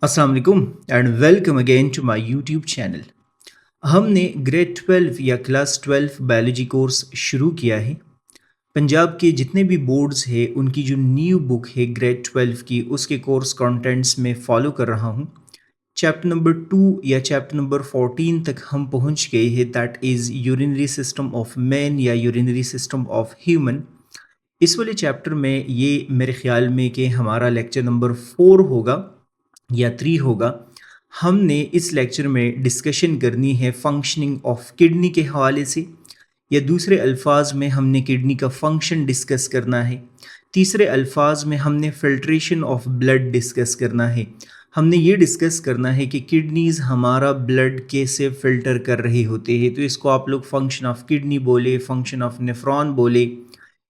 अस्सलाम वालेकुम and welcome again to my YouTube channel. हमने ग्रेड 12 या क्लास 12 बायोलॉजी कोर्स शुरू किया है। पंजाब के जितने भी बोर्ड्स हैं उनकी जो न्यू बुक है ग्रेड 12 की उसके कोर्स कंटेंट्स में फॉलो कर रहा हूँ। चैप्टर नंबर 2 या चैप्टर नंबर 14 तक हम पहुँच गए हैं, that is urinary system of man या यूरिनरी सिस्टम ऑफ ह्यूमन। इस वाले चैप्टर में ये मेरे ख्याल में कि हमारा लेक्चर नंबर 4 होगा या 3 होगा। हमने इस लेक्चर में डिस्कशन करनी है फंक्शनिंग ऑफ किडनी के हवाले से, या दूसरे अल्फाज में हमने किडनी का फंक्शन डिस्कस करना है। तीसरे अल्फाज में हमने फिल्ट्रेशन ऑफ ब्लड डिस्कस करना है। हमने ये डिस्कस करना है कि किडनीज़ हमारा ब्लड कैसे फ़िल्टर कर रहे होते हैं, तो इसको आप लोग फंक्शन ऑफ किडनी बोले, फंक्शन ऑफ नेफ्रॉन बोले,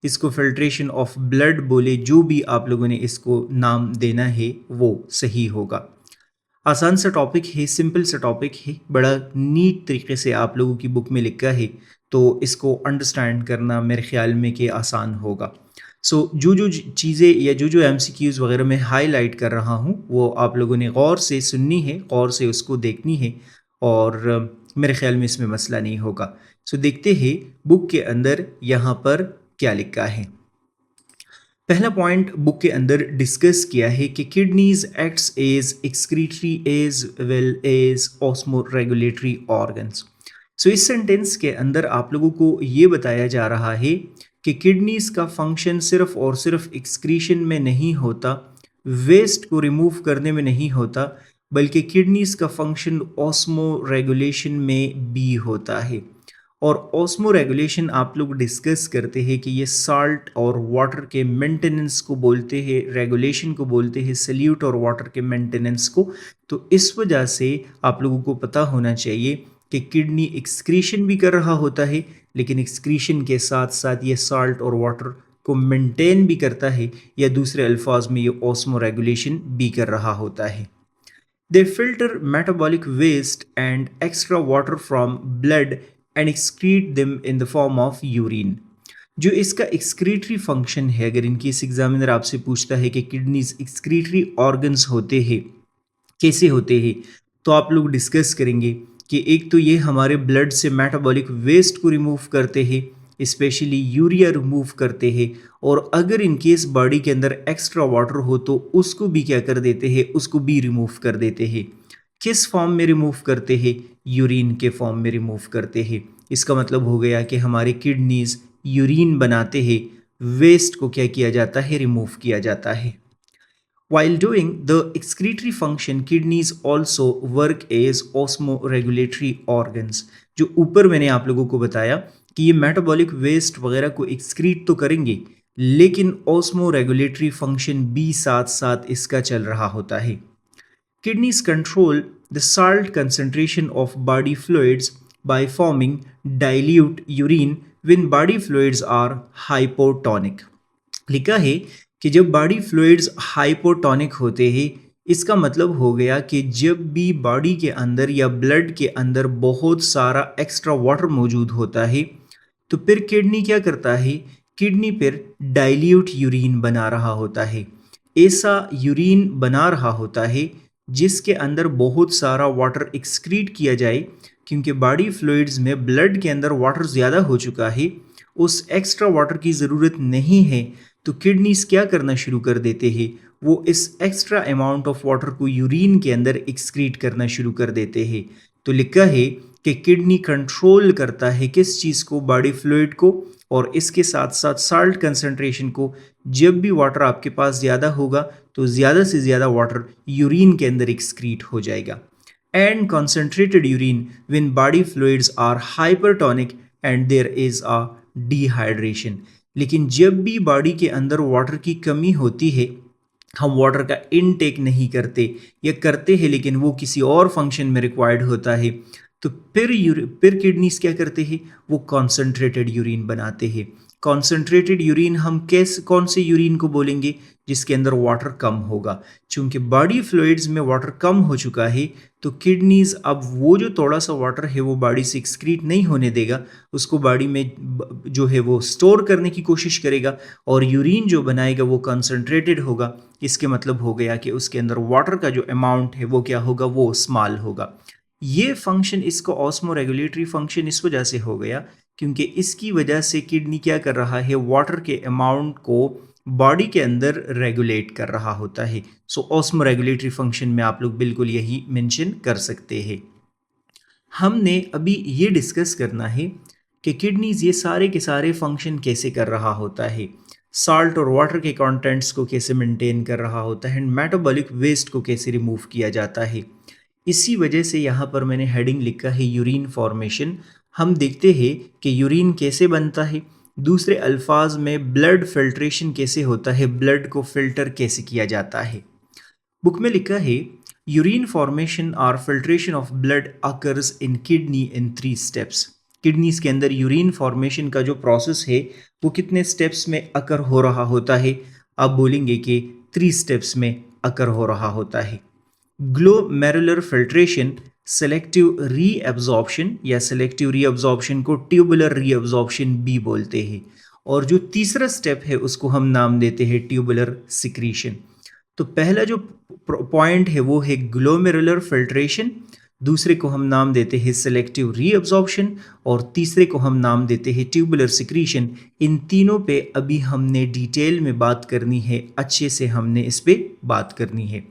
इसको फिल्ट्रेशन ऑफ ब्लड बोले, जो भी आप लोगों ने इसको नाम देना है वो सही होगा। आसान सा टॉपिक है, सिंपल सा टॉपिक है, बड़ा नीट तरीके से आप लोगों की बुक में लिखा है, तो इसको अंडरस्टैंड करना मेरे ख्याल में कि आसान होगा। जो जो चीज़ें या जो जो एमसीक्यूज़ वगैरह मैं हाईलाइट कर रहा हूँ वो आप लोगों ने गौर से सुननी है, गौर से उसको देखनी है, और मेरे ख्याल में इसमें मसला नहीं होगा। देखते हैं बुक के अंदर यहाँ पर क्या लिखा है। पहला पॉइंट बुक के अंदर डिस्कस किया है कि kidneys acts as excretory as well as osmoregulatory organs. इस सेंटेंस के अंदर आप लोगों को ये बताया जा रहा है कि किडनीज का फंक्शन सिर्फ और सिर्फ एक्सक्रीशन में नहीं होता, वेस्ट को रिमूव करने में नहीं होता, बल्कि किडनीज का फंक्शन ऑस्मो रेगुलेशन में भी होता है। और ऑस्मो रेगुलेशन आप लोग डिस्कस करते हैं कि ये साल्ट और वाटर के मेंटेनेंस को बोलते हैं, रेगुलेशन को बोलते हैं सल्यूट और वाटर के मेंटेनेंस को। तो इस वजह से आप लोगों को पता होना चाहिए कि किडनी एक्सक्रीशन भी कर रहा होता है, लेकिन एक्सक्रीशन के साथ साथ ये साल्ट और वाटर को मेंटेन भी करता है, या दूसरे अल्फाज में ये ऑस्मो रेगुलेशन भी कर रहा होता है। They filter metabolic waste and extra water from blood and excrete them in the form of urine. जो इसका एक्सक्रीटरी फंक्शन है, अगर इनकी इस एग्जामिनर आपसे पूछता है कि किडनीज एक्सक्रीटरी ऑर्गन्स होते हैं, कैसे होते हैं, तो आप लोग डिस्कस करेंगे कि एक तो ये हमारे ब्लड से मेटाबॉलिक वेस्ट को रिमूव करते हैं, स्पेशली यूरिया रिमूव करते हैं, और अगर इन केस बॉडी के अंदर एक्स्ट्रा वाटर हो तो उसको भी क्या कर देते हैं, उसको भी रिमूव कर देते हैं। किस फॉर्म में रिमूव करते हैं? यूरिन के फॉर्म में रिमूव करते हैं। इसका मतलब हो गया कि हमारे किडनीज यूरिन बनाते हैं, वेस्ट को क्या किया जाता है, रिमूव किया जाता है। While doing the excretory function, kidneys also work as osmoregulatory organs. जो ऊपर मैंने आप लोगों को बताया कि ये मेटाबॉलिक वेस्ट वगैरह को एक्सक्रीट तो करेंगे, लेकिन ऑस्मो रेगुलेटरी फंक्शन भी साथ साथ इसका चल रहा होता है। Kidneys control the salt concentration of body fluids by forming dilute urine when body fluids are hypotonic. लिखा है कि जब बॉडी फ्लूइड्स हाइपोटोनिक होते हैं, इसका मतलब हो गया कि जब भी बॉडी के अंदर या ब्लड के अंदर बहुत सारा एक्स्ट्रा वाटर मौजूद होता है, तो फिर किडनी क्या करता है, किडनी फिर डाइल्यूट यूरिन बना रहा होता है। ऐसा यूरिन बना रहा होता है जिसके अंदर बहुत सारा वाटर एक्सक्रीट किया जाए, क्योंकि बॉडी फ्लूइड्स में ब्लड के अंदर वाटर ज़्यादा हो चुका है, उस एक्स्ट्रा वाटर की ज़रूरत नहीं है, तो किडनीज क्या करना शुरू कर देते हैं, वो इस एक्स्ट्रा अमाउंट ऑफ वाटर को यूरिन के अंदर एक्सक्रीट करना शुरू कर देते हैं। तो लिखा है कि किडनी कंट्रोल करता है किस चीज़ को, बॉडी फ्लूइड को, और इसके साथ साथ साल्ट कंसंट्रेशन को। जब भी वाटर आपके पास ज़्यादा होगा तो ज़्यादा से ज़्यादा वाटर यूरिन के अंदर एक्सक्रीट हो जाएगा। And concentrated urine when body fluids are hypertonic and there is a dehydration. लेकिन जब भी बॉडी के अंदर वाटर की कमी होती है, हम वाटर का इनटेक नहीं करते, या करते हैं लेकिन वो किसी और फंक्शन में रिक्वायर्ड होता है, तो फिर किडनीज क्या करते हैं, वो कॉन्सेंट्रेटेड यूरिन बनाते हैं। कॉन्सेंट्रेटेड यूरिन हम कौन से यूरिन को बोलेंगे? जिसके अंदर वाटर कम होगा। चूंकि बॉडी फ्लूइड्स में वाटर कम हो चुका है तो किडनीज अब वो जो थोड़ा सा वाटर है वो बॉडी से एक्सक्रीट नहीं होने देगा, उसको बॉडी में जो है वो स्टोर करने की कोशिश करेगा और यूरिन जो बनाएगा वो कॉन्सेंट्रेटेड होगा। इसके मतलब हो गया कि उसके अंदर वाटर का जो अमाउंट है वो क्या होगा, वो स्मॉल होगा। ये फंक्शन, इसको ऑस्मो रेगुलेटरी फंक्शन इस वजह से हो गया क्योंकि इसकी वजह से किडनी क्या कर रहा है, वाटर के अमाउंट को बॉडी के अंदर रेगुलेट कर रहा होता है। सो ऑस्मो रेगुलेटरी फंक्शन में आप लोग बिल्कुल यही मेंशन कर सकते हैं। हमने अभी ये डिस्कस करना है कि किडनीज ये सारे के सारे फंक्शन कैसे कर रहा होता है, साल्ट और वाटर के कंटेंट्स को कैसे मेंटेन कर रहा होता है, एंड मेटाबॉलिक वेस्ट को कैसे रिमूव किया जाता है। इसी वजह से यहाँ पर मैंने हेडिंग लिखा है यूरिन फॉर्मेशन। हम देखते हैं कि यूरिन कैसे बनता है, दूसरे अल्फाज में ब्लड फिल्ट्रेशन कैसे होता है, ब्लड को फिल्टर कैसे किया जाता है। बुक में लिखा है यूरिन फॉर्मेशन और filtration of blood occurs in kidney in 3 steps. Kidneys के अंदर यूरिन फॉर्मेशन का जो प्रोसेस है वो कितने स्टेप्स में अकर हो रहा होता है? आप बोलेंगे कि 3 स्टेप्स में अकर हो रहा होता है। ग्लोमेरुलर फिल्ट्रेशन, सेलेक्टिव रीअब्जॉर्प्शन या सेलेक्टिव रीअब्जॉर्प्शन को ट्यूबुलर रीअब्जॉर्प्शन भी बोलते हैं, और जो तीसरा स्टेप है उसको हम नाम देते हैं ट्यूबुलर सिक्रीशन। तो पहला जो पॉइंट है वो है ग्लोमेरुलर फिल्ट्रेशन, दूसरे को हम नाम देते हैं सेलेक्टिव रीअब्जॉर्प्शन और तीसरे को हम नाम देते हैं ट्यूबुलर सिक्रीशन। इन तीनों पे अभी हमने डिटेल में बात करनी है, अच्छे से हमने इस पे बात करनी है।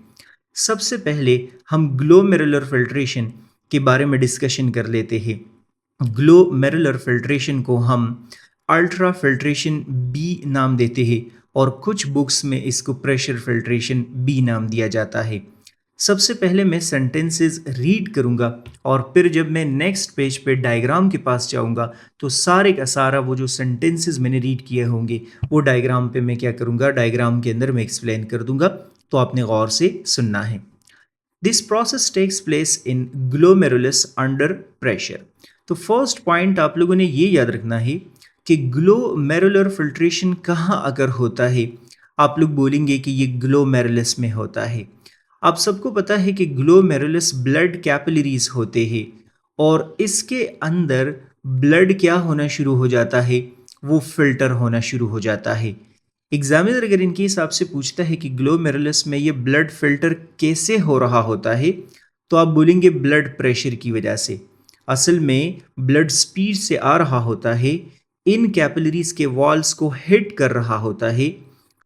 सबसे पहले हम ग्लोमेरुलर फिल्ट्रेशन के बारे में डिस्कशन कर लेते हैं। ग्लोमेरुलर फिल्ट्रेशन को हम अल्ट्रा फिल्ट्रेशन बी नाम देते हैं और कुछ बुक्स में इसको प्रेशर फिल्ट्रेशन बी नाम दिया जाता है। सबसे पहले मैं सेंटेंसेस रीड करूंगा और फिर जब मैं नेक्स्ट पेज पे डायग्राम के पास जाऊंगा तो सारे का सारा वो जो सेंटेंसेस मैंने रीड किए होंगे वो डायग्राम पे मैं क्या करूंगा, डायग्राम के अंदर मैं एक्सप्लेन कर दूंगा, तो आपने गौर से सुनना है। This process takes place in glomerulus under pressure. तो फर्स्ट पॉइंट आप लोगों ने ये याद रखना है कि ग्लोमेरुलर फिल्ट्रेशन कहाँ अगर होता है। आप लोग बोलेंगे कि ये ग्लोमेरुलस में होता है। आप सबको पता है कि ग्लोमेरुलस ब्लड कैपिलरीज होते हैं और इसके अंदर ब्लड क्या होना शुरू हो जाता है, वो फिल्टर होना शुरू हो जाता है। एग्जामिनर अगर इनके हिसाब से पूछता है कि ग्लोमेरुलस में ये ब्लड फिल्टर कैसे हो रहा होता है, तो आप बोलेंगे ब्लड प्रेशर की वजह से। असल में ब्लड स्पीड से आ रहा होता है, इन कैपिलरीज के वॉल्स को हिट कर रहा होता है,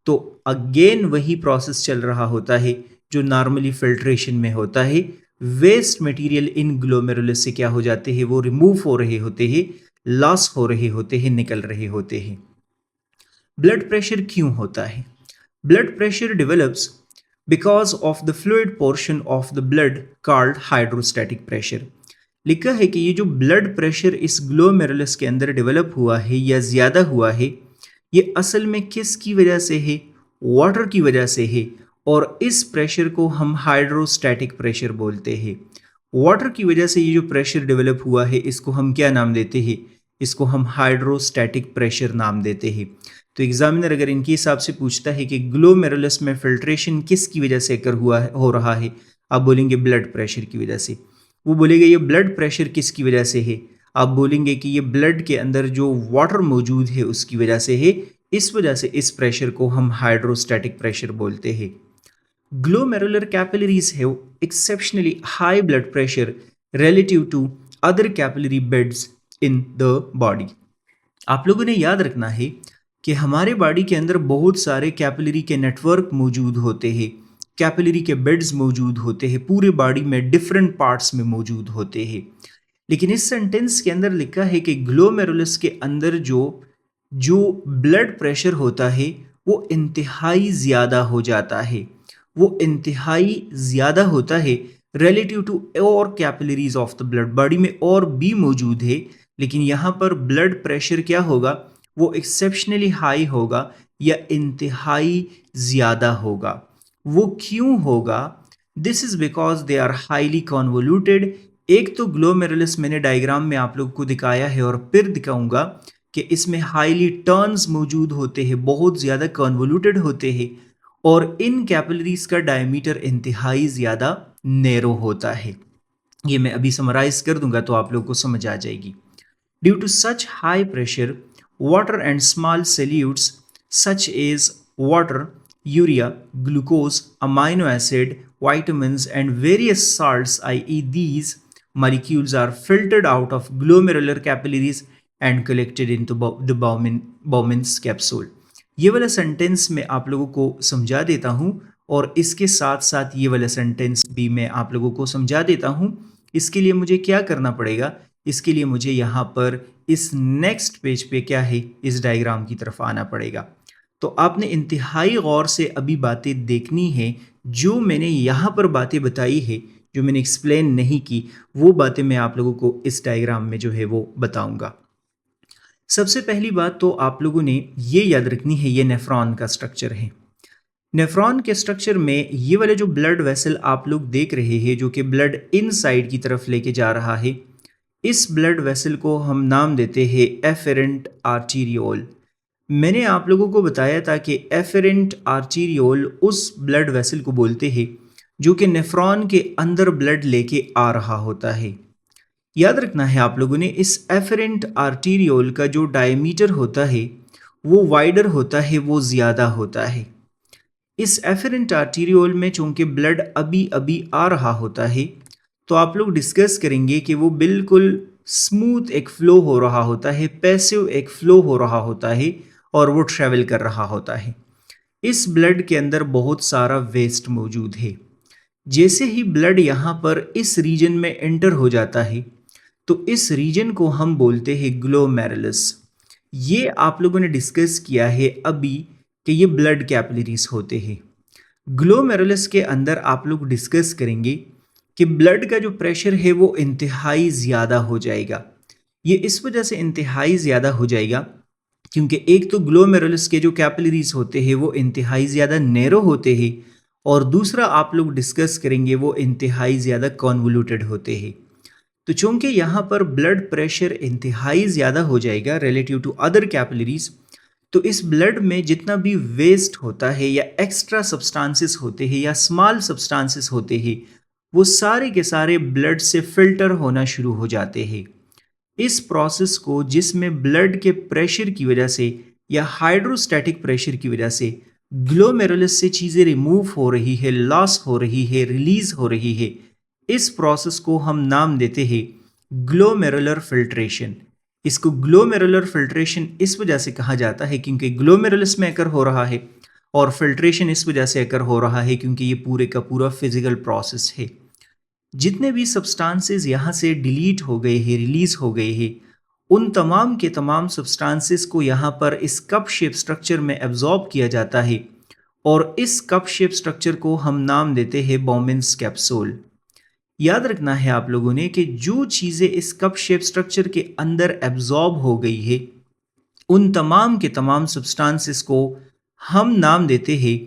तो अगेन वही प्रोसेस चल रहा होता है जो नॉर्मली फिल्ट्रेशन में होता है। वेस्ट मटेरियल इन ग्लोमेरुलस से क्या हो जाते हैं, वो रिमूव हो रहे होते हैं, लॉस हो रहे होते हैं, निकल रहे होते हैं। ब्लड प्रेशर क्यों होता है? Blood pressure develops because of the fluid portion of the blood called hydrostatic pressure. लिखा है कि ये जो ब्लड प्रेशर इस ग्लोमेरुलस के अंदर डेवलप हुआ है या ज़्यादा हुआ है, ये असल में किसकी वजह से है? वाटर की वजह से है, और इस प्रेशर को हम हाइड्रोस्टैटिक प्रेशर बोलते हैं। वाटर की वजह से ये जो प्रेशर डेवलप हुआ है इसको हम क्या नाम देते हैं? इसको हम हाइड्रोस्टैटिक प्रेशर नाम देते हैं। तो एग्जामिनर अगर इनके हिसाब से पूछता है कि ग्लोमेरुलस में फिल्ट्रेशन किसकी वजह से कर हुआ है, हो रहा है, आप बोलेंगे ब्लड प्रेशर की वजह से। वो बोलेगा ये ब्लड प्रेशर किसकी वजह से है, आप बोलेंगे कि ये ब्लड के अंदर जो वाटर मौजूद है उसकी वजह से है, इस वजह से इस प्रेशर को हम हाइड्रोस्टैटिक प्रेशर बोलते हैं। Glomerular capillaries have exceptionally high blood pressure relative to other capillary beds in the body. आप लोगों ने याद रखना है कि हमारे बॉडी के अंदर बहुत सारे कैपिलरी के नेटवर्क मौजूद होते हैं, कैपिलरी के बेड्स मौजूद होते हैं, पूरे बॉडी में डिफरेंट पार्ट्स में मौजूद होते हैं। लेकिन इस सेंटेंस के अंदर लिखा है कि ग्लोमेरुलस के अंदर जो ब्लड प्रेशर होता है वो इंतहाई ज़्यादा हो जाता है, वो इंतहाई ज़्यादा होता है रिलेटिव टू और capillaries of the blood. Body में और भी मौजूद है लेकिन यहाँ पर ब्लड प्रेशर क्या होगा, वो एक्सेप्शनली हाई होगा या इंतहाई ज़्यादा होगा। वो क्यों होगा? This is because they are highly convoluted. एक तो ग्लोमेरुलस मैंने डायग्राम में आप लोग को दिखाया है और फिर दिखाऊंगा कि इसमें हाईली टर्न्स मौजूद होते हैं, बहुत ज़्यादा कन्वोल्यूटेड होते हैं और इन कैपिलरीज का डायमीटर इंतहाई ज़्यादा नैरो होता है। ये मैं अभी समराइज कर दूंगा तो आप लोगों को समझ आ जाएगी। Due to such high pressure water and small solutes such as water, urea, glucose, amino acid, vitamins and various salts, i.e. these molecules are filtered out of glomerular capillaries and collected into the Bowman's capsule। ये वाला sentence मैं आप लोगों को समझा देता हूँ और इसके साथ साथ ये वाला सेंटेंस भी मैं आप लोगों को समझा देता हूँ। इसके लिए मुझे क्या करना पड़ेगा, इसके लिए मुझे यहाँ पर इस नेक्स्ट पेज पे क्या है, इस डायग्राम की तरफ आना पड़ेगा। तो आपने इंतहाई गौर से अभी बातें देखनी है। जो मैंने यहाँ पर बातें बताई है, जो मैंने एक्सप्लेन नहीं की, वो बातें मैं आप लोगों को इस डायग्राम में जो है वो बताऊंगा। सबसे पहली बात तो आप लोगों ने ये याद रखनी है, ये नेफ्रॉन का स्ट्रक्चर है। नेफ्रॉन के स्ट्रक्चर में ये वाले जो ब्लड वेसल आप लोग देख रहे हैं, जो कि ब्लड इनसाइड की तरफ लेके जा रहा है, इस ब्लड वेसल को हम नाम देते हैं एफेरेंट आर्टीरियोल। मैंने आप लोगों को बताया था कि एफेरेंट आर्टीरियोल उस ब्लड वेसल को बोलते हैं जो कि नेफ्रॉन के अंदर ब्लड लेके आ रहा होता है। याद रखना है आप लोगों ने, इस एफेरेंट आर्टीरियोल का जो डायमीटर होता है वो वाइडर होता है, वो ज़्यादा होता है। इस एफेरेंट आर्टीरियोल में चूंकि ब्लड अभी अभी आ रहा होता है, तो आप लोग डिस्कस करेंगे कि वो बिल्कुल स्मूथ एक फ्लो हो रहा होता है, पैसिव एक फ्लो हो रहा होता है और वो ट्रैवल कर रहा होता है। इस ब्लड के अंदर बहुत सारा वेस्ट मौजूद है। जैसे ही ब्लड यहाँ पर इस रीजन में एंटर हो जाता है, तो इस रीजन को हम बोलते हैं ग्लोमेरुलस। ये आप लोगों ने डिस्कस किया है अभी कि ये ब्लड कैपिलरीज होते हैं। ग्लोमेरुलस के अंदर आप लोग डिस्कस करेंगे कि ब्लड का जो प्रेशर है वो इंतहाई ज़्यादा हो जाएगा। ये इस वजह से इंतहाई ज़्यादा हो जाएगा क्योंकि एक तो ग्लोमेरुलस के जो कैपिलरीज होते हैं वो इंतहाई ज़्यादा नैरो होते हैं और दूसरा आप लोग डिस्कस करेंगे वो इंतहाई ज़्यादा कॉन्वोल्यूटेड होते हैं। तो चूंकि यहाँ पर ब्लड प्रेशर इंतहाई ज़्यादा हो जाएगा रिलेटिव टू अदर कैपिलरीज, तो इस ब्लड में जितना भी वेस्ट होता है या एक्स्ट्रा सब्सटेंसेस होते हैं या स्मॉल सब्सटेंसेस होते हैं, वो सारे के सारे ब्लड से फिल्टर होना शुरू हो जाते हैं। इस प्रोसेस को, जिसमें ब्लड के प्रेशर की वजह से या हाइड्रोस्टैटिक प्रेशर की वजह से ग्लोमेरुलस से चीज़ें रिमूव हो रही है, लॉस हो रही है, रिलीज हो रही है, इस प्रोसेस को हम नाम देते हैं ग्लोमेरुलर फिल्ट्रेशन। इसको ग्लोमेरुलर फिल्ट्रेशन इस वजह से कहा जाता है क्योंकि ग्लोमेरुलस में अकर हो रहा है और फिल्ट्रेशन इस वजह से अकर हो रहा है क्योंकि ये पूरे का पूरा फिजिकल प्रोसेस है। जितने भी सब्सटेंसेस यहाँ से डिलीट हो गए हैं, रिलीज हो गए हैं, उन तमाम के तमाम सब्सटेंसेस को यहाँ पर इस कप शेप स्ट्रक्चर में एब्जॉर्ब किया जाता है और इस कप शेप स्ट्रक्चर को हम नाम देते हैं बॉमेंस कैप्सूल। याद रखना है आप लोगों ने कि जो चीज़ें इस कप शेप स्ट्रक्चर के अंदर एब्जॉर्ब हो गई है, उन तमाम के तमाम सब्सटेंसेस को हम नाम देते हैं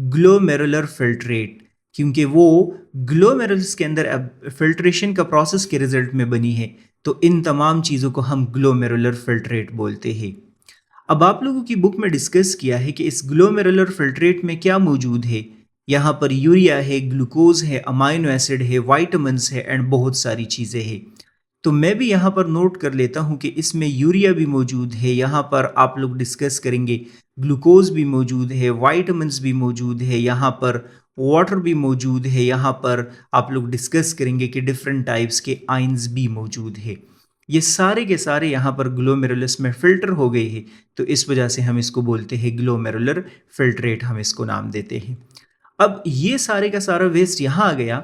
ग्लोमेरुलर फिल्ट्रेट, क्योंकि वो ग्लोमेरुलस के अंदर फिल्ट्रेशन का प्रोसेस के रिजल्ट में बनी है। तो इन तमाम चीज़ों को हम ग्लोमेरुलर फिल्ट्रेट बोलते हैं। अब आप लोगों की बुक में डिस्कस किया है कि इस ग्लोमेरुलर फिल्ट्रेट में क्या मौजूद है। यहाँ पर यूरिया है, ग्लूकोज है, अमाइनो एसिड है, वाइटामिन्स है एंड बहुत सारी चीज़ें हैं। तो मैं भी यहाँ पर नोट कर लेता हूँ कि इसमें यूरिया भी मौजूद है, यहाँ पर आप लोग डिस्कस करेंगे ग्लूकोज भी मौजूद है, वाइटामिन्स भी मौजूद है, यहाँ पर वाटर भी मौजूद है, यहाँ पर आप लोग डिस्कस करेंगे कि डिफरेंट टाइप्स के आयंस भी मौजूद है। ये सारे के सारे यहाँ पर ग्लोमेरुलस में फिल्टर हो गए हैं, तो इस वजह से हम इसको बोलते हैं ग्लोमेरुलर फिल्ट्रेट, हम इसको नाम देते हैं। अब ये सारे का सारा वेस्ट यहाँ आ गया,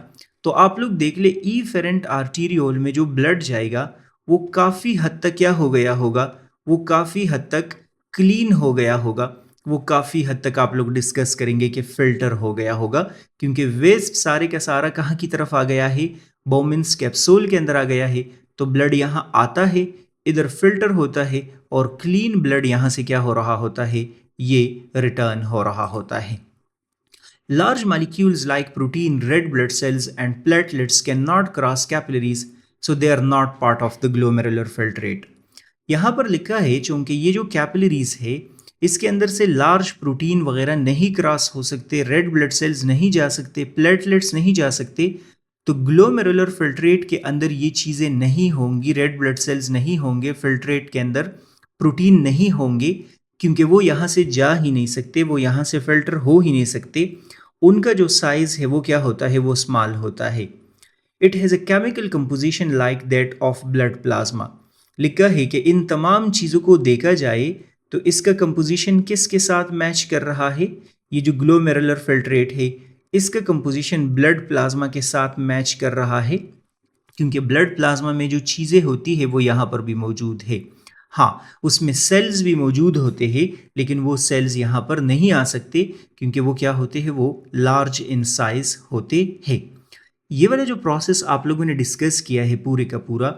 तो आप लोग देख ले ईफेरेंट आर्टीरियोल में जो ब्लड जाएगा वो काफ़ी हद तक क्या हो गया होगा, वो काफ़ी हद तक क्लीन हो गया होगा, वो काफ़ी हद तक आप लोग डिस्कस करेंगे कि फिल्टर हो गया होगा, क्योंकि वेस्ट सारे का सारा कहाँ की तरफ आ गया है, बोमेंस कैप्सूल के अंदर आ गया है। तो ब्लड यहाँ आता है, इधर फिल्टर होता है और क्लीन ब्लड यहाँ से क्या हो रहा होता है, ये रिटर्न हो रहा होता है। Large molecules like protein, red blood cells and platelets cannot cross capillaries, so they are not part of the glomerular filtrate. यहाँ पर लिखा है चूंकि ये जो कैपिलरीज है इसके अंदर से लार्ज प्रोटीन वगैरह नहीं क्रॉस हो सकते, रेड ब्लड सेल्स नहीं जा सकते, प्लेटलेट्स नहीं जा सकते, तो ग्लोमेरुलर फिल्ट्रेट के अंदर ये चीज़ें नहीं होंगी, रेड ब्लड सेल्स नहीं होंगे, फिल्ट्रेट के अंदर प्रोटीन नहीं होंगे, क्योंकि वो यहाँ से जा ही नहीं सकते, वो यहाँ से फिल्टर हो ही नहीं सकते। उनका जो साइज है वो क्या होता है, वो स्मॉल होता है। It has a chemical composition like that of blood plasma. लिखा है कि इन तमाम चीज़ों को देखा जाए तो इसका कंपोजिशन किसके साथ मैच कर रहा है, ये जो ग्लोमेरुलर फिल्ट्रेट है इसका कंपोजिशन ब्लड प्लाज्मा के साथ मैच कर रहा है, क्योंकि ब्लड प्लाज्मा में जो चीज़ें होती है वो यहाँ पर भी मौजूद है। हाँ, उसमें सेल्स भी मौजूद होते हैं, लेकिन वो सेल्स यहाँ पर नहीं आ सकते क्योंकि वो क्या होते हैं, वो लार्ज इन साइज होते हैं। ये वाला जो प्रोसेस आप लोगों ने डिस्कस किया है पूरे का पूरा,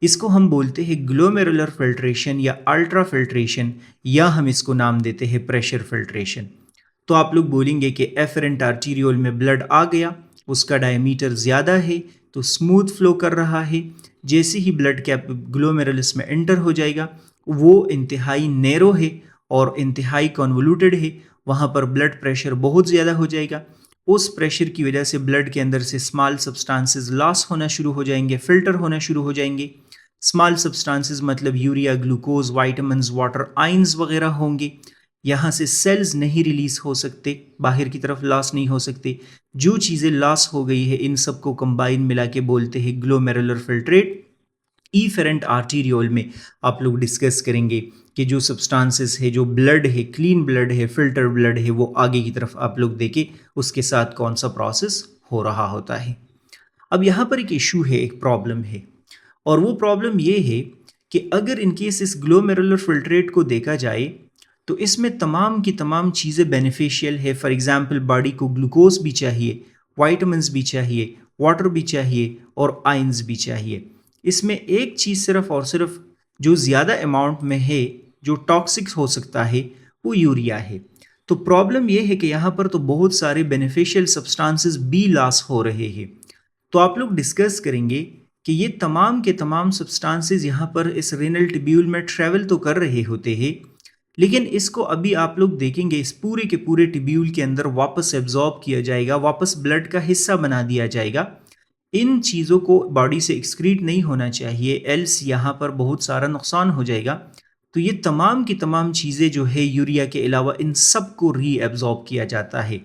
इसको हम बोलते हैं ग्लोमेरुलर फिल्ट्रेशन या अल्ट्रा फिल्ट्रेशन, या हम इसको नाम देते हैं प्रेशर फिल्ट्रेशन। तो आप लोग बोलेंगे कि एफरेंट आर्टीरियोल में ब्लड आ गया, उसका डायमीटर ज़्यादा है तो स्मूथ फ्लो कर रहा है, जैसे ही ब्लड कैप ग्लोमेरुलस में एंटर हो जाएगा वो इंतहाई नैरो है और इंतहाई कॉन्वोल्यूटेड है, वहाँ पर ब्लड प्रेशर बहुत ज़्यादा हो जाएगा। उस प्रेशर की वजह से ब्लड के अंदर से स्मॉल सब्सटेंसेस लॉस होना शुरू हो जाएंगे, फिल्टर होना शुरू हो जाएंगे। स्मॉल सब्सटेंसेस मतलब urea, glucose, vitamins, water ions वगैरह होंगे। यहाँ से सेल्स नहीं रिलीज हो सकते, बाहर की तरफ लॉस नहीं हो सकते। जो चीज़ें लॉस हो गई है इन सबको कंबाइन मिला के बोलते हैं ग्लोमेरुलर फिल्ट्रेट। इफेरेंट आर्टीरियोल में आप लोग डिस्कस करेंगे कि जो सब्सटेंसेस है, जो ब्लड है, क्लीन ब्लड है, फिल्टर ब्लड है, वो आगे की तरफ आप लोग देखें उसके साथ कौन सा प्रोसेस हो रहा होता है। अब यहाँ पर एक इशू है, एक प्रॉब्लम है, और वो प्रॉब्लम ये है कि अगर इनकेस इस ग्लोमेरुलर फिल्ट्रेट को देखा जाए तो इसमें तमाम की तमाम चीज़ें बेनिफिशियल है। फॉर एग्जांपल बॉडी को ग्लूकोज भी चाहिए, वाइटामिन्स भी चाहिए, वाटर भी चाहिए और आयंस भी चाहिए। इसमें एक चीज़ सिर्फ और सिर्फ जो ज़्यादा अमाउंट में है, जो टॉक्सिक हो सकता है, वो यूरिया है। तो प्रॉब्लम ये है कि यहाँ पर तो बहुत सारे बेनिफिशियल सब्सटेंसेस भी लॉस हो रहे हैं। तो आप लोग डिस्कस करेंगे कि ये तमाम के तमाम सब्सटेंसेस यहाँ पर इस रेनल ट्यूब्यूल में ट्रैवल तो कर रहे होते हैं, लेकिन इसको अभी आप लोग देखेंगे इस पूरे के पूरे ट्यूब्यूल के अंदर वापस एब्जॉर्ब किया जाएगा, वापस ब्लड का हिस्सा बना दिया जाएगा। इन चीज़ों को बॉडी से एक्सक्रीट नहीं होना चाहिए, एल्स यहाँ पर बहुत सारा नुकसान हो जाएगा। तो ये तमाम की तमाम चीज़ें जो है यूरिया के अलावा इन सब को री एब्जॉर्ब किया जाता है।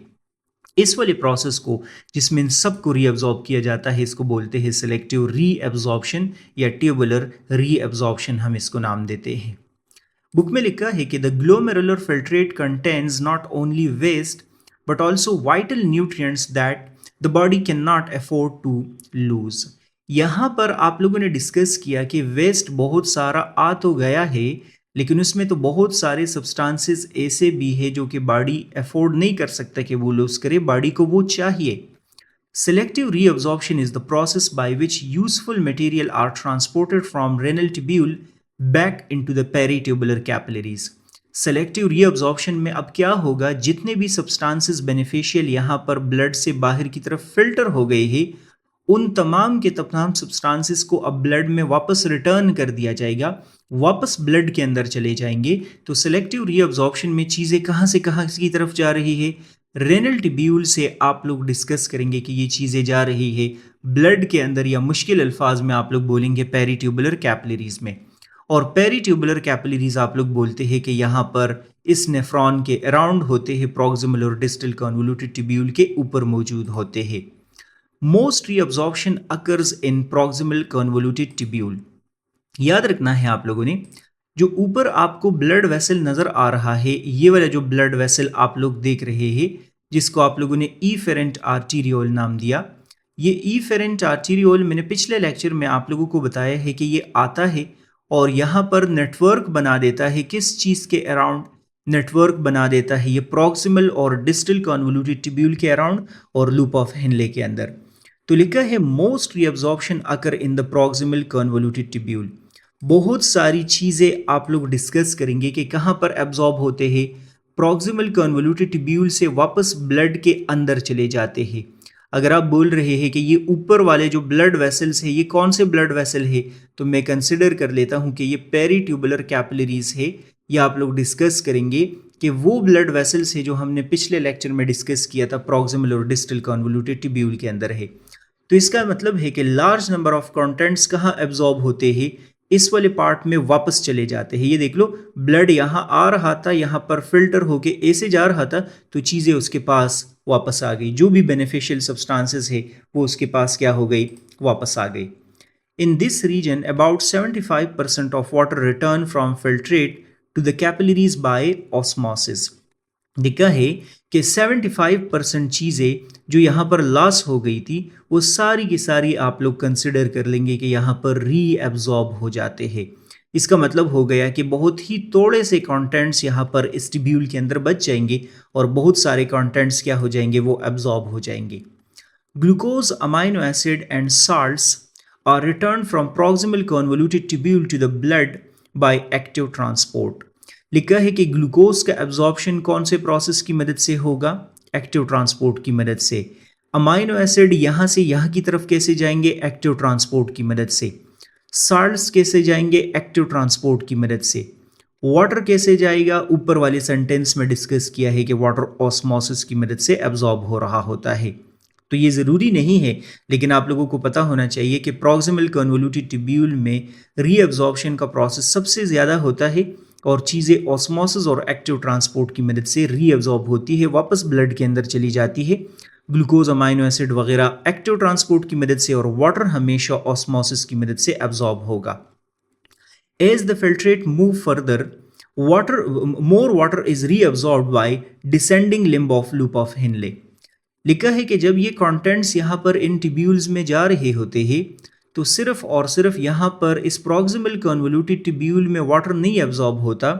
इस वाले प्रोसेस को जिसमें इन सब को री एब्जॉर्ब किया जाता है इसको बोलते हैं सिलेक्टिव री एब्जॉर्प्शन या ट्यूबुलर री एब्जॉर्प्शन, हम इसको नाम देते हैं। बुक में लिखा है कि the glomerular filtrate contains not only waste but also vital nutrients that the body can not afford to lose. यहाँ पर आप लोगों ने डिस्कस किया कि वेस्ट बहुत सारा आ तो गया है, लेकिन उसमें तो बहुत सारे सब्सटेंसेस ऐसे भी है जो कि बॉडी अफोर्ड नहीं कर सकता कि वो लूज करे, बॉडी को वो चाहिए। Selective reabsorption is the process by which useful material are transported from renal tubule back into the peritubular capillaries. Selective reabsorption में अब क्या होगा, जितने भी सब्सटेंसेस बेनिफिशियल यहाँ पर ब्लड से बाहर की तरफ फिल्टर हो गए हैं उन तमाम के तमाम सब्सटेंसेस को अब ब्लड में वापस रिटर्न कर दिया जाएगा, वापस ब्लड के अंदर चले जाएंगे। तो सेलेक्टिव रीअब्जॉर्प्शन में चीज़ें कहाँ से कहाँ की तरफ जा रही है, रेनल ट्यूब्यूल से आप लोग डिस्कस करेंगे कि ये चीज़ें जा रही है ब्लड के अंदर, या मुश्किल अल्फाज में आप लोग बोलेंगे पेरीट्यूबुलर कैपिलरीज में। और पेरीट्यूबुलर कैपिलरीज आप लोग बोलते हैं कि यहाँ पर इस नेफ्रॉन के अराउंड होते हैं, प्रॉक्सिमल और डिस्टल कन्वोल्यूटेड ट्यूब्यूल के ऊपर मौजूद होते हैं। Most reabsorption occurs in proximal convoluted tubule. याद रखना है आप लोगों ने, जो ऊपर आपको ब्लड वेसल नज़र आ रहा है, ये वाला जो ब्लड वेसल आप लोग देख रहे हैं जिसको आप लोगों ने ईफेरेंट आर्टीरियोल नाम दिया, ये ईफेरेंट आर्टीरियोल मैंने पिछले लेक्चर में आप लोगों को बताया है कि ये आता है और यहाँ पर नेटवर्क बना देता है। किस चीज़ के अराउंड नेटवर्क बना देता है? ये प्रॉक्सिमल और डिस्टल कन्वोल्यूटेड ट्यूब्यूल के अराउंड और लूप ऑफ हेनले के अंदर। तो लिखा है most reabsorption occur in the proximal convoluted tubule. बहुत सारी चीज़ें आप लोग डिस्कस करेंगे कि कहाँ पर एब्जॉर्ब होते हैं, प्रॉक्सिमल कन्वोल्यूटेड ट्यूब्यूल से वापस ब्लड के अंदर चले जाते हैं। अगर आप बोल रहे हैं कि ये ऊपर वाले जो ब्लड वेसल्स है ये कौन से ब्लड वेसल है, तो मैं कंसिडर कर लेता हूँ कि ये पेरीट्यूबुलर कैपिलरीज है। ये आप लोग डिस्कस करेंगे कि वो ब्लड वेसल्स है जो हमने पिछले लेक्चर में डिस्कस किया था, प्रॉक्सिमल और डिस्टल कन्वोल्यूटेड ट्यूब्यूल के अंदर है। तो इसका मतलब है कि लार्ज नंबर ऑफ कंटेंट्स कहाँ एब्जॉर्ब होते हैं, इस वाले पार्ट में वापस चले जाते हैं। ये देख लो, ब्लड यहाँ आ रहा था, यहाँ पर फिल्टर होके ऐसे जा रहा था, तो चीज़ें उसके पास वापस आ गई, जो भी बेनिफिशियल सब्सटेंसेस है वो उसके पास क्या हो गई, वापस आ गई। In this region, about 75% of water return from filtrate to the capillaries by osmosis। देखा है कि 75% चीज़ें जो यहाँ पर लॉस हो गई थी वो सारी की सारी आप लोग कंसिडर कर लेंगे कि यहाँ पर रीएब्जॉर्ब हो जाते हैं। इसका मतलब हो गया कि बहुत ही थोड़े से कंटेंट्स यहाँ पर इस ट्यूब्यूल के अंदर बच जाएंगे और बहुत सारे कंटेंट्स क्या हो जाएंगे, वो एब्जॉर्ब हो जाएंगे। Glucose, amino acid, and salts are returned from proximal convoluted tubule to the blood by active transport। लिखा है कि ग्लूकोज का एब्जॉर्प्शन कौन से प्रोसेस की मदद से होगा, एक्टिव ट्रांसपोर्ट की मदद से। अमाइनो एसिड यहाँ से यहाँ की तरफ कैसे जाएंगे, एक्टिव ट्रांसपोर्ट की मदद से। साल्ट्स कैसे जाएंगे, एक्टिव ट्रांसपोर्ट की मदद से। वाटर कैसे जाएगा, ऊपर वाले सेंटेंस में डिस्कस किया है कि वाटर ऑस्मोसिस की मदद से एब्जॉर्ब हो रहा होता है। तो ये ज़रूरी नहीं है, लेकिन आप लोगों को पता होना चाहिए कि प्रॉक्सिमल कन्वोल्यूटेड ट्यूब्यूल में रीअब्जॉर्प्शन का प्रोसेस सबसे ज़्यादा होता है और चीज़ें ऑस्मोसिस और एक्टिव ट्रांसपोर्ट की मदद से रीअब्जॉर्ब होती है, वापस ब्लड के अंदर चली जाती है। ग्लूकोज, अमाइनो एसिड वगैरह एक्टिव ट्रांसपोर्ट की मदद से, और वाटर हमेशा ऑस्मोसिस की मदद से एब्जॉर्ब होगा। As the filtrate move further, more water is reabsorbed by descending limb of loop of Henle। लिखा है कि जब ये कंटेंट्स यहाँ पर इन ट्यूब्यूल्स में जा रहे होते हैं तो सिर्फ और सिर्फ यहाँ पर इस प्रॉक्सिमल कन्वोल्यूटेड ट्यूब्यूल में वाटर नहीं एब्जॉर्ब होता,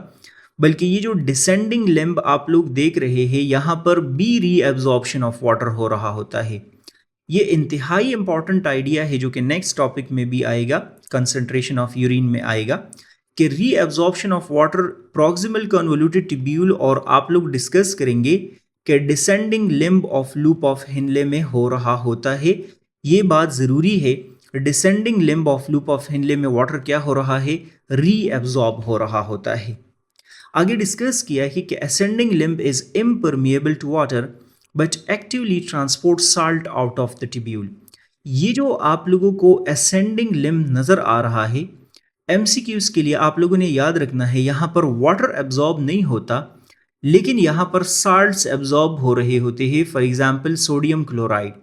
बल्कि ये जो डिसेंडिंग लिम्ब आप लोग देख रहे हैं यहाँ पर बी रीएब्जॉर्प्शन ऑफ वाटर हो रहा होता है। ये इंतहाई इंपॉर्टेंट आइडिया है जो कि नेक्स्ट टॉपिक में भी आएगा, कंसंट्रेशन ऑफ यूरिन में आएगा, कि reabsorption of water proximal convoluted tubule और आप लोग डिस्कस करेंगे कि descending limb of loop of Henle में हो रहा होता है। ये बात ज़रूरी है, descending limb of loop of Henle में वाटर क्या हो रहा है, रीएब्जॉर्ब हो रहा होता है। आगे डिस्कस किया है कि ascending limb is impermeable to water but actively transport salt out of the tubule. ये जो आप लोगों को असेंडिंग लिम्ब नज़र आ रहा है, एमसीक्यूज के लिए आप लोगों ने याद रखना है, यहाँ पर वाटर एब्जॉर्ब नहीं होता लेकिन यहाँ पर साल्ट्स एब्जॉर्ब हो रहे होते हैं, फॉर एग्जाम्पल सोडियम क्लोराइड।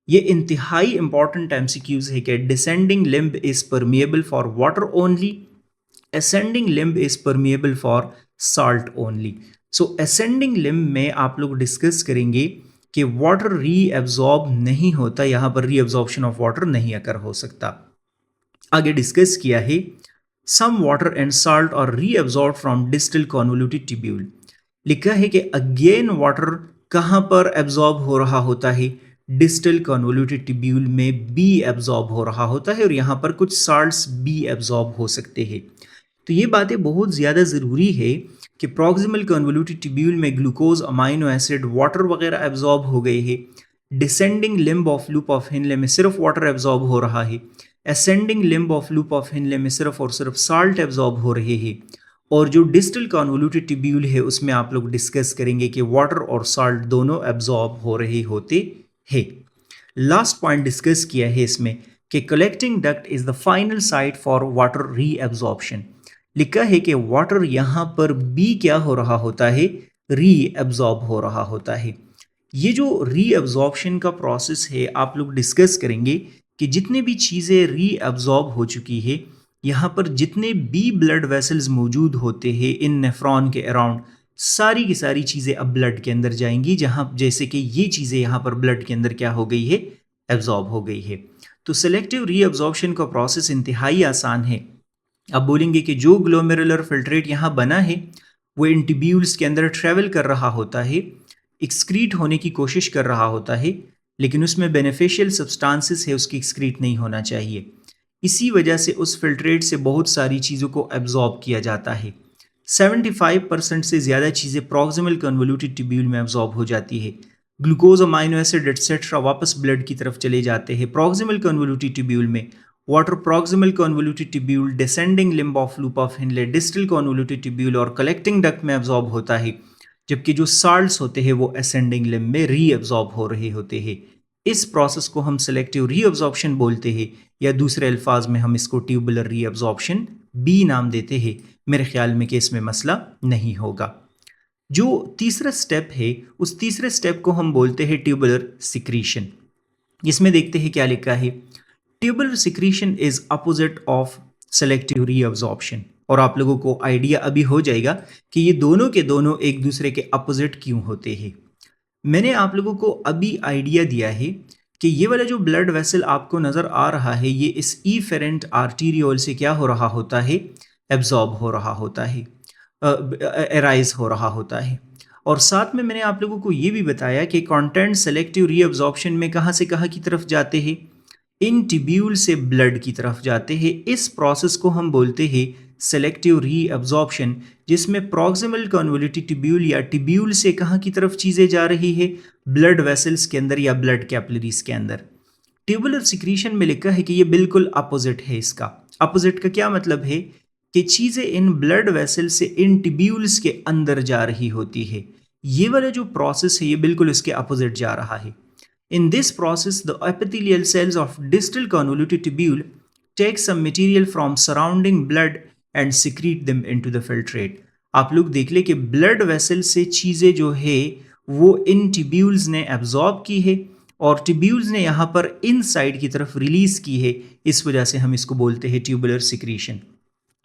ये इंतहाई इंपॉर्टेंट एमसीक्यूज है कि descending limb is permeable for water only, ascending limb is permeable for salt only. So ascending limb में आप लोग डिस्कस करेंगे कि वाटर रीएब्जॉर्ब नहीं होता, यहाँ पर रीएब्जॉर्प्शन ऑफ वाटर नहीं अकर हो सकता। आगे डिस्कस किया है some water and salt are reabsorb from distal convoluted tubule. लिखा है कि अगेन वाटर कहाँ पर एब्जॉर्ब हो रहा होता है, डिस्टल कन्वोल्यूटेड ट्यूब्यूल में बी एब्जॉर्ब हो रहा होता है और यहाँ पर कुछ साल्ट्स बी एब्जॉर्ब हो सकते हैं। तो ये बातें बहुत ज़्यादा ज़रूरी है कि प्रॉक्सिमल कन्वोल्यूटेड ट्यूब्यूल में ग्लूकोज, अमाइनो एसिड, वाटर वगैरह एब्जॉर्ब हो गए हैं। Descending limb of loop of Henle में सिर्फ वाटर एब्जॉर्ब हो रहा है। Ascending limb of loop of Henle में सिर्फ और सिर्फ साल्ट एब्जॉर्ब हो रहे हैं। और जो डिस्टल कन्वोल्यूटेड ट्यूब्यूल है उसमें आप लोग डिस्कस करेंगे कि वाटर और साल्ट दोनों एब्जॉर्ब हो रहे होते हैं। लास्ट पॉइंट डिस्कस किया है इसमें कि collecting duct is the final site for water reabsorption. लिखा है कि वाटर यहाँ पर बी क्या हो रहा होता है, रीएब्जॉर्ब हो रहा होता है। ये जो रीएब्जॉर्प्शन का प्रोसेस है आप लोग डिस्कस करेंगे कि जितने भी चीज़ें रीएब्जॉर्ब हो चुकी है, यहाँ पर जितने बी ब्लड वेसल्स मौजूद होते हैं इन नेफ्रॉन के अराउंड, सारी की सारी चीज़ें अब ब्लड के अंदर जाएंगी, जहाँ जैसे कि ये चीज़ें यहाँ पर ब्लड के अंदर क्या हो गई है, एब्जॉर्ब हो गई है। तो सेलेक्टिव रीअब्जॉर्प्शन का प्रोसेस इंतहाई आसान है। आप बोलेंगे कि जो ग्लोमेरुलर फिल्ट्रेट यहाँ बना है वो इन ट्यूब्यूल्स के अंदर ट्रैवल कर रहा होता है, एक्सक्रीट होने की कोशिश कर रहा होता है, लेकिन उसमें बेनिफिशियल सब्सटेंसेस है उसकी एक्सक्रीट नहीं होना चाहिए। इसी वजह से उस फिल्ट्रेट से बहुत सारी चीज़ों को एब्जॉर्ब किया जाता है। 75% से ज़्यादा चीज़ें प्रॉक्सिमल कन्वोल्यूटेड ट्यूब्यूल में एब्जॉर्ब हो जाती है। ग्लूकोज, अमाइनो एसिड एटसेट्रा वापस ब्लड की तरफ चले जाते हैं। प्रॉक्सिमल कन्वोल्यूटिव ट्यूब्यूल में water, proximal convolutive tubule, descending limb of loop of Henle, distal convolutive tubule और कलेक्टिंग डक्ट में एब्जॉर्ब होता है, जबकि जो साल्ट्स होते हैं वो असेंडिंग लिम्ब में रीअब्जॉर्ब हो रहे होते हैं। इस प्रोसेस को हम सेलेक्टिव रीअब्जॉर्प्शन बोलते हैं, या दूसरे अल्फाज में हम इसको ट्यूबुलर रीअब्जॉर्प्शन बी नाम देते हैं। मेरे ख्याल में कि इसमें मसला नहीं होगा। जो तीसरा स्टेप है, उस तीसरे स्टेप को हम बोलते हैं ट्यूबुलर सिक्रीशन। इसमें देखते हैं क्या लिखा है। Tubular secretion is opposite of selective reabsorption. और आप लोगों को आइडिया अभी हो जाएगा कि ये दोनों के दोनों एक दूसरे के अपोजिट क्यों होते हैं। मैंने आप लोगों को अभी आइडिया दिया है कि ये वाला जो ब्लड वेसल आपको नज़र आ रहा है, ये इस इफेरेंट आर्टीरियोल से क्या हो रहा होता है, एब्जॉर्ब हो रहा होता है, एराइज हो रहा होता है। और साथ में मैंने आप लोगों को ये भी बताया कि कंटेंट सेलेक्टिव रीअब्जॉर्प्शन में कहाँ से कहाँ की तरफ जाते हैं, इन टिब्यूल से ब्लड की तरफ जाते हैं। इस प्रोसेस को हम बोलते हैं सेलेक्टिव रीअब्जॉर्प्शन, जिसमें प्रॉक्सिमल कन्वोल्यूटिव ट्यूब्यूल या टिब्यूल से कहाँ की तरफ चीज़ें जा रही है, ब्लड वेसल्स के अंदर या ब्लड कैपिलरीज के अंदर। ट्यूबुलर सिक्रीशन में लिखा है कि ये बिल्कुल अपोजिट है। इसका अपोजिट का क्या मतलब है कि चीज़ें इन ब्लड वेसल से इन टिब्यूल्स के अंदर जा रही होती है। ये वाला जो प्रोसेस है ये बिल्कुल इसके अपोजिट जा रहा है। In this process, the epithelial cells of distal convoluted tubule take some material from surrounding blood and secrete them into the filtrate. आप लोग देख ले कि ब्लड वेसल से चीज़ें जो है वो इन टिब्यूल्स ने एब्जॉर्ब की है और टिब्यूल्स ने यहाँ पर इन साइड की तरफ रिलीज की है। इस वजह से हम इसको बोलते हैं ट्यूबुलर सिक्रीशन।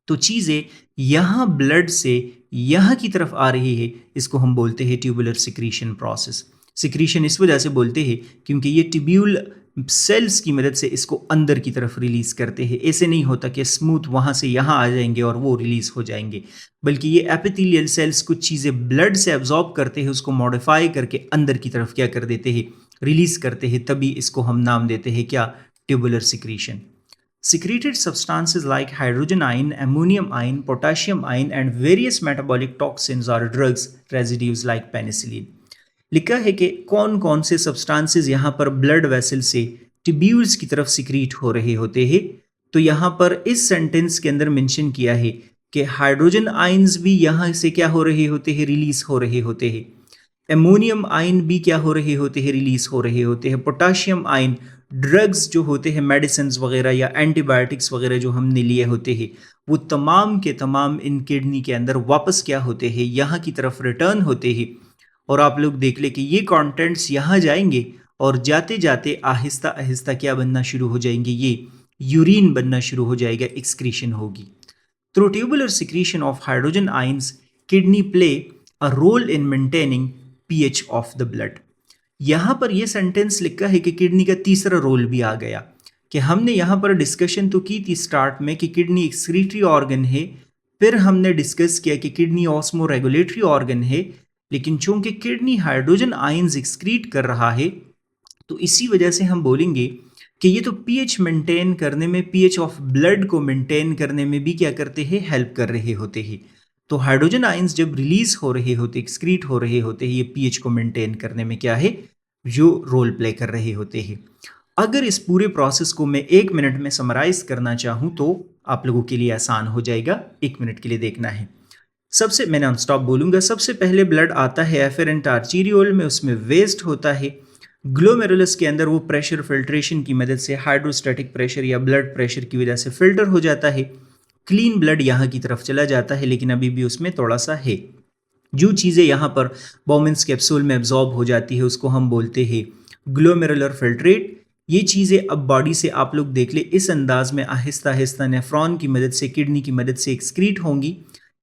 तो चीज़ें यहाँ ब्लड से यहाँ की तरफ आ रही है, इसको हम बोलते हैं ट्यूबुलर सिक्रीशन प्रोसेस। सिक्रीशन इस वजह से बोलते हैं क्योंकि ये टिब्यूल सेल्स की मदद से इसको अंदर की तरफ रिलीज करते हैं। ऐसे नहीं होता कि स्मूथ वहाँ से यहाँ आ जाएंगे और वो रिलीज हो जाएंगे, बल्कि ये एपिथेलियल सेल्स कुछ चीज़ें ब्लड से एब्जॉर्ब करते हैं, उसको मॉडिफाई करके अंदर की तरफ क्या कर देते हैं, रिलीज करते हैं। तभी इसको हम नाम देते हैं क्या, tubular secretion. Secreted substances like hydrogen ion, ammonium ion, potassium ion and various metabolic toxins or drugs residues like penicillin। लिखा है कि कौन कौन से सब्सटेंसेस यहाँ पर ब्लड वेसल से टिब्यूल्स की तरफ सिक्रीट हो रहे होते हैं। तो यहाँ पर इस सेंटेंस के अंदर मेंशन किया है कि हाइड्रोजन आयंस भी यहाँ से क्या हो रहे होते हैं, रिलीज हो रहे होते हैं। एमोनियम आयन भी क्या हो रहे होते हैं, रिलीज हो रहे होते हैं। पोटाशियम आयन, ड्रग्स जो होते हैं, मेडिसिन वगैरह या एंटीबायोटिक्स वगैरह जो हमने लिए होते हैं, वो तमाम के तमाम इन किडनी के अंदर वापस क्या होते हैं, यहाँ की तरफ रिटर्न होते हैं। और आप लोग देख ले कि ये कंटेंट्स यहाँ जाएंगे और जाते जाते आहिस्ता आहिस्ता क्या बनना शुरू हो जाएंगे, ये यूरिन बनना शुरू हो जाएगा, एक्सक्रीशन होगी। Through tubular secretion of hydrogen ions kidney play a role in maintaining pH of the blood. यहाँ पर यह सेंटेंस लिखा है कि किडनी का तीसरा रोल भी आ गया, कि हमने यहाँ पर डिस्कशन तो की थी स्टार्ट में कि किडनी एक्सक्रीटरी ऑर्गन है, फिर हमने डिस्कस किया कि किडनी ऑस्मो रेगुलेटरी ऑर्गन है, लेकिन चूंकि किडनी हाइड्रोजन आयंस एक्सक्रीट कर रहा है तो इसी वजह से हम बोलेंगे कि ये तो पीएच मेंटेन करने में, पीएच ऑफ ब्लड को मेंटेन करने में भी क्या करते हैं, हेल्प कर रहे होते हैं। तो हाइड्रोजन आयंस जब रिलीज हो रहे होते, एक्सक्रीट हो रहे होते हैं, ये पीएच को मेंटेन करने में क्या है, जो रोल प्ले कर रहे होते हैं। अगर इस पूरे प्रोसेस को मैं 1 मिनट में समराइज करना चाहूँ तो आप लोगों के लिए आसान हो जाएगा। 1 मिनट के लिए देखना है। सबसे, मैं नॉन स्टॉप बोलूँगा, सबसे पहले ब्लड आता है एफेरेंट आर्टीरियोल में, उसमें वेस्ट होता है। ग्लोमेरुलस के अंदर वो प्रेशर फिल्ट्रेशन की मदद से, हाइड्रोस्टैटिक प्रेशर या ब्लड प्रेशर की वजह से फिल्टर हो जाता है। क्लीन ब्लड यहाँ की तरफ चला जाता है, लेकिन अभी भी उसमें थोड़ा सा है। जो चीज़ें यहाँ पर बोमेंस कैप्सूल में एब्जॉर्ब हो जाती है उसको हम बोलते हैं ग्लोमेरुलर फिल्ट्रेट। ये चीज़ें अब बॉडी से आप लोग देख ले इस अंदाज में आहिस्ता आहिस्ता नेफ्रॉन की मदद से, किडनी की मदद से एक्सक्रीट होंगी,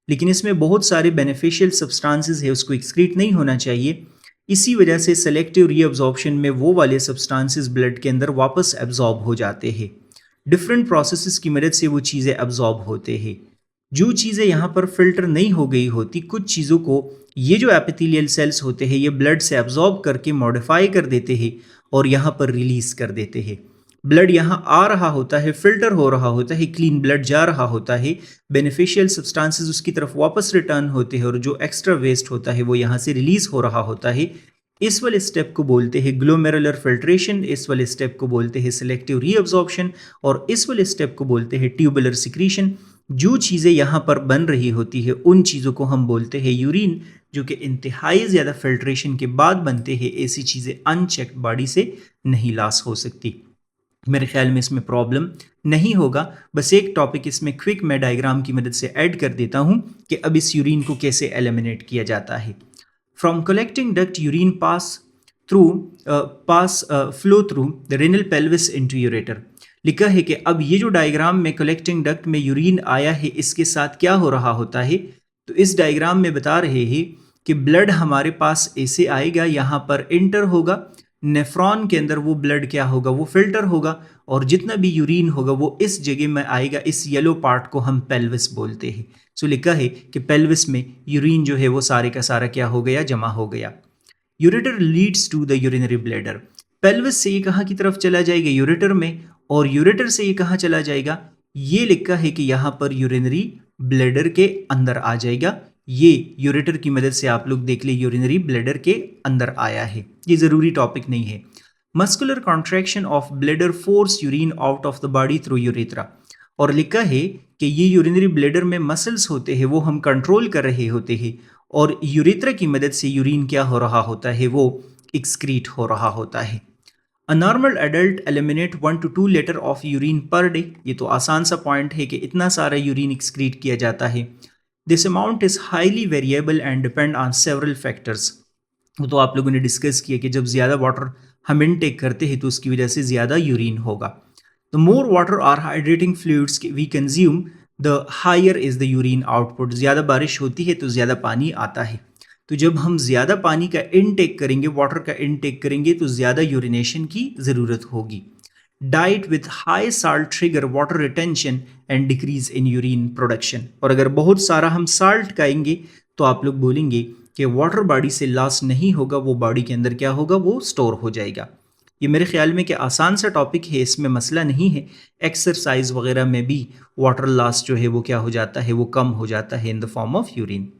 लेकिन इसमें बहुत सारे बेनिफिशियल सब्सटेंसेस है, उसको एक्सक्रीट नहीं होना चाहिए। इसी वजह से सेलेक्टिव रीअब्जॉर्प्शन में वो वाले सब्सटेंसेस ब्लड के अंदर वापस एब्जॉर्ब हो जाते हैं। डिफरेंट प्रोसेसेस की मदद से वो चीज़ें एब्जॉर्ब होते हैं। जो चीज़ें यहाँ पर फिल्टर नहीं हो गई होती, कुछ चीज़ों को ये जो एपिथेलियल सेल्स होते हैं ये ब्लड से एब्जॉर्ब करके मॉडिफाई कर देते हैं और यहाँ पर रिलीज कर देते हैं। ब्लड यहाँ आ रहा होता है, फिल्टर हो रहा होता है, क्लीन ब्लड जा रहा होता है, बेनिफिशियल सब्सटेंसेस उसकी तरफ वापस रिटर्न होते हैं और जो एक्स्ट्रा वेस्ट होता है वो यहाँ से रिलीज हो रहा होता है। इस वाले स्टेप को बोलते हैं ग्लोमेरुलर फिल्ट्रेशन, इस वाले स्टेप को बोलते हैं सिलेक्टिव रीअब्जॉर्प्शन और इस वाले स्टेप को बोलते हैं ट्यूबुलर सिक्रीशन। जो चीज़ें यहाँ पर बन रही होती है उन चीज़ों को हम बोलते हैं यूरिन, जो कि इंतहाई ज़्यादा फिल्ट्रेशन के बाद बनते हैं। ऐसी चीज़ें अनचेक्ड बॉडी से नहीं लॉस हो सकती। मेरे ख्याल में इसमें प्रॉब्लम नहीं होगा। बस एक टॉपिक इसमें क्विक मैं डायग्राम की मदद से ऐड कर देता हूँ कि अब इस यूरिन को कैसे एलिमिनेट किया जाता है। From collecting duct urine flow through the renal pelvis into ureter. लिखा है कि अब ये जो डायग्राम में कलेक्टिंग डक्ट में यूरिन आया है इसके साथ क्या हो रहा होता है, तो इस डायग्राम में बता रहे हैं कि ब्लड हमारे पास ऐसे आएगा, यहाँ पर इंटर होगा, नेफ्रॉन के अंदर वो ब्लड क्या होगा, वो फिल्टर होगा और जितना भी यूरिन होगा वो इस जगह में आएगा। इस येलो पार्ट को हम पेल्विस बोलते हैं। सो लिखा है कि पेल्विस में यूरिन जो है वो सारे का सारा क्या हो गया, जमा हो गया। Ureter leads to the urinary bladder. Pelvis से ये कहाँ की तरफ चला जाएगा, यूरेटर में, और यूरेटर से ये कहाँ चला जाएगा, ये लिखा है कि यहाँ पर यूरिनरी ब्लैडर के अंदर आ जाएगा। ये यूरेटर की मदद से आप लोग देख ले यूरिनरी ब्लैडर के अंदर आया है। ये ज़रूरी टॉपिक नहीं है। Muscular contraction of bladder force urine out of the body through urethra. और लिखा है कि ये यूरिनरी ब्लैडर में मसल्स होते हैं, वो हम कंट्रोल कर रहे होते हैं और यूरेथ्रा की मदद से यूरिन क्या हो रहा होता है, वो एक्सक्रीट हो रहा होता है। A normal adult eliminate 1 to 2 litre of urine per day. ये तो आसान सा पॉइंट है कि इतना सारा यूरिन एक्सक्रीट किया जाता है। This amount is highly variable and depend on several factors. वो तो आप लोगों ने डिस्कस किया कि जब ज़्यादा वाटर हम इनटेक करते हैं तो उसकी वजह से ज़्यादा यूरिन होगा। द मोर वाटर और hydrating fluids we consume the higher is the urine output. ज़्यादा बारिश होती है तो ज़्यादा पानी आता है, तो जब हम ज़्यादा पानी का इनटेक करेंगे, वाटर का इनटेक करेंगे, तो ज़्यादा यूरिनेशन की ज़रूरत होगी। Diet with high salt trigger water retention and decrease in urine production. और अगर बहुत सारा हम साल्ट खाएंगे तो आप लोग बोलेंगे कि वाटर बॉडी से लॉस नहीं होगा, वो बॉडी के अंदर क्या होगा, वो स्टोर हो जाएगा। ये मेरे ख्याल में कि आसान सा टॉपिक है, इसमें मसला नहीं है। एक्सरसाइज वगैरह में भी वाटर लॉस जो है वो क्या हो जाता है, वो कम हो जाता है in the form of urine.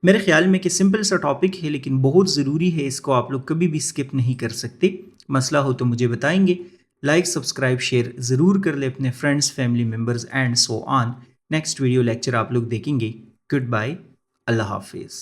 मेरे ख्याल में कि सिंपल सा टॉपिक है लेकिन बहुत ज़रूरी है, इसको आप लोग कभी भी स्किप नहीं कर सकते। मसला हो तो मुझे बताएंगे। लाइक सब्सक्राइब शेयर ज़रूर कर ले अपने friends family members and so on. Next video lecture आप लोग देखेंगे। गुड बाय, अल्लाह हाफिज़।